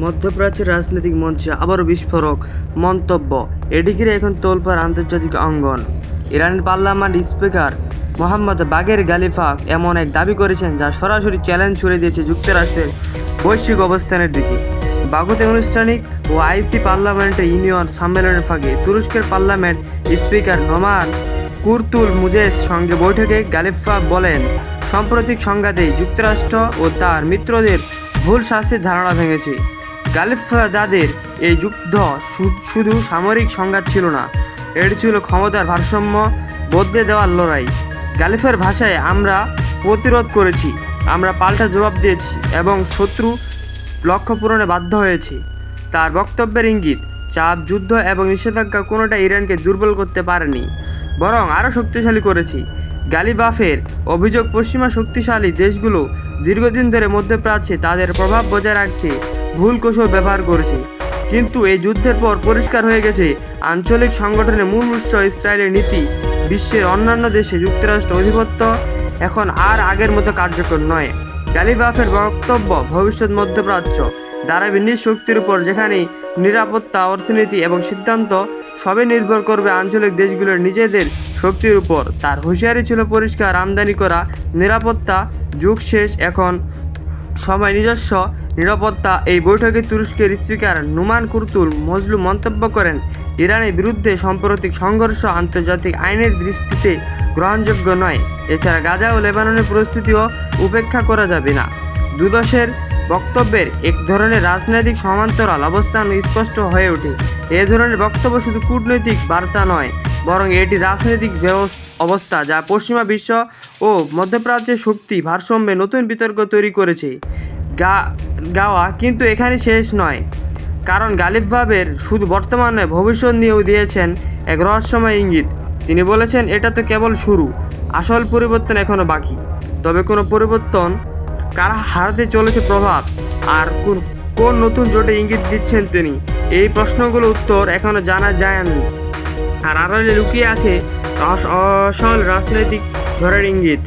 মধ্যপ্রাচ্যের রাজনৈতিক মঞ্চে আবারও বিস্ফোরক মন্তব্য। এটি ঘিরে এখন তোলপাড় আন্তর্জাতিক অঙ্গন। ইরানের পার্লামেন্ট স্পিকার মোহাম্মদ বাগের গালিফা এমন এক দাবি করেছেন যা সরাসরি চ্যালেঞ্জ ছুড়ে দিয়েছে যুক্তরাষ্ট্রের বৈশ্বিক অবস্থানের দিকে। বাকুতে আনুষ্ঠানিক ও আইসি পার্লামেন্টের ইউনিয়ন সম্মেলনের ফাঁকে তুরস্কের পার্লামেন্ট স্পিকার নোমান কুরতুল মুজেস সঙ্গে বৈঠকে গালিফা বলেন, সাম্প্রতিক সংঘাতে যুক্তরাষ্ট্র ও তার মিত্রদের ভুল শাস্তির ধারণা ভেঙেছে। গালিফাদের এই যুদ্ধ শুধু সামরিক সংঘাত ছিল না, এটি ছিল ক্ষমতার ভারসাম্য বদলে দেওয়ার লড়াই। গালিফার ভাষায়, আমরা প্রতিরোধ করেছি, আমরা পাল্টা জবাব দিয়েছি এবং শত্রু লক্ষ্য পূরণে বাধ্য হয়েছে। তার বক্তব্যের ইঙ্গিত, চাপ, যুদ্ধ এবং নিষেধাজ্ঞা কোনোটা ইরানকে দুর্বল করতে পারেনি, বরং আরও শক্তিশালী করেছে। গালিবাফের অভিযোগ, পশ্চিমা শক্তিশালী দেশগুলো দীর্ঘদিন ধরে মধ্যপ্রাচ্যে তাদের প্রভাব বজায় রাখতে ভুল কৌশল ব্যবহার করেছে। কিন্তু এই যুদ্ধের পর পরিষ্কার হয়ে গেছে, আঞ্চলিক সংগঠনের মূল উৎস ইসরায়েলের নীতি। বিশ্বের অন্যান্য দেশে যুক্তরাষ্ট্র আধিপত্য এখন আর আগের মতো কার্যকর নয়। গালিবাফের বক্তব্য, ভবিষ্যৎ মধ্যপ্রাচ্য দাঁড়াবে নিজ শক্তির উপর, যেখানে নিরাপত্তা, অর্থনীতি এবং সিদ্ধান্ত সবই নির্ভর করবে আঞ্চলিক দেশগুলোর নিজেদের শক্তির উপর। তার হুঁশিয়ারি ছিল পরিষ্কার, আমদানি করা নিরাপত্তা যুগ শেষ, এখন সময় নিজস্ব নিরাপত্তা। এই বৈঠকে তুরস্কের স্পিকার নুমান কুরতুল মজলুম মন্তব্য করেন, ইরানের বিরুদ্ধে সাম্প্রতিক সংঘর্ষ আন্তর্জাতিক আইনের দৃষ্টিতে গ্রহণযোগ্য নয়। এছাড়া গাজা ও লেবাননের পরিস্থিতিও উপেক্ষা করা যাবে না। দুদেশের বক্তব্যের এক ধরনের রাজনৈতিক সমান্তরাল অবস্থান স্পষ্ট হয়ে ওঠে। এ ধরনের বক্তব্য শুধু কূটনৈতিক বার্তা নয়, বরং এটি রাজনৈতিক অবস্থা যা পশ্চিমা বিশ্ব ও মধ্যপ্রাচ্যের শক্তি ভারসাম্যে নতুন বিতর্ক তৈরি করেছে। গাওয়া কিন্তু এখানে শেষ নয়, কারণ গালিফাবের শুধু বর্তমান নয়, ভবিষ্যৎ নিয়েও দিয়েছেন এক রহস্যময় ইঙ্গিত। তিনি বলেছেন, এটা তো কেবল শুরু, আসল পরিবর্তন এখনও বাকি। তবে কোনো পরিবর্তন কারা হারাতে চলেছে প্রভাব, আর কোন নতুন জোটে ইঙ্গিত দিচ্ছেন তিনি? এই প্রশ্নগুলোর উত্তর এখনও জানা যায়নি, আর আড়ালে লুকিয়ে আছে আসল রাজনৈতিক ঝড়ের ইঙ্গিত।